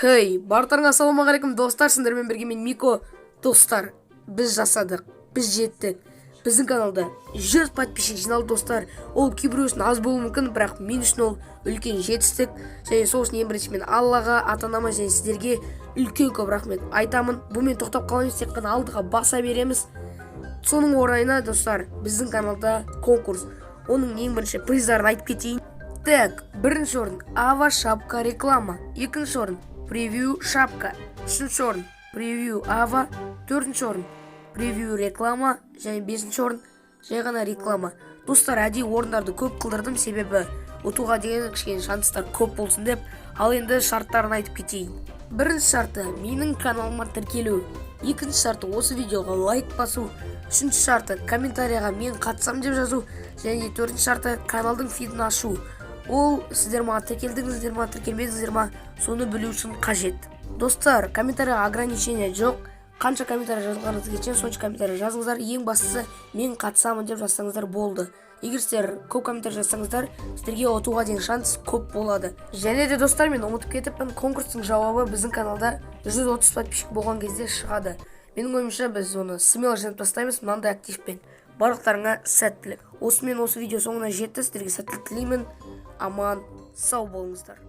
Хей, барлықтарыңа ассалаумағалейкум достар, сіздермен бірге мен Мико. Достар, біз жасадық, біз жеттік. Біздің каналда 100 подписчик жиналды достар. Ол кейбір үшін аз болуы мүмкін, бірақ мен үшін ол үлкен жетістік. Және сол үшін ең бірінші мен Аллаға, ата-анама және сіздерге үлкен көп рахмет айтамын. Бұмен тоқтап қаламыз, тек қана алдыға баса береміз. Соның орайына достар, біздің каналда конкурс. Оның ең бірінші приздарын айтып кетейін. Так, бірінші орын Ава шапка реклама, екінші орын превью шапка, үшінші орын превью Ава, төртінші орын превью реклама, және бесінші орын жай ғана реклама. Достар, әдейі орындарды көп қылдырдым, себебі ұтуға деген кішкене шанстар көп болсын деп. Ал енді шарттарын айтып кетейін. Бірінші шарты менің каналыма тіркелу, екінші шарты осы видеоға лайк басу, үшінші шарты комментарияға мен қатысам деп жазу, және төртінші шарты каналдың фидін ашу. Ол сіздер ма тіркелдіңіздер ма тіркелмедіңіздер ма, соны білу үшін қажет. Достар, комментарияға ограничение жоқ. Қанша комментария жазғаныңыз келсе, сонша комментария жазыңыздар. Ең бастысы мен қатысамын деп жазсаңыздар болды. Егер сіздер көп комментария жазсаңыздар, сіздерге ұтуға деген шанс көп болады. Және де достар, мен ұмытып кетіппін, конкурстың жауабы біздің каналда 130 подписчик болған кезде шығады. Менің ойымша біз оны смело жазып тастаймыз мынандай активпен. Барлықтарыңа сәттілік. Осымен осы видео соңына жетті. Сіздерге сәттілік тілеймін. Аман, сау болыңыздар.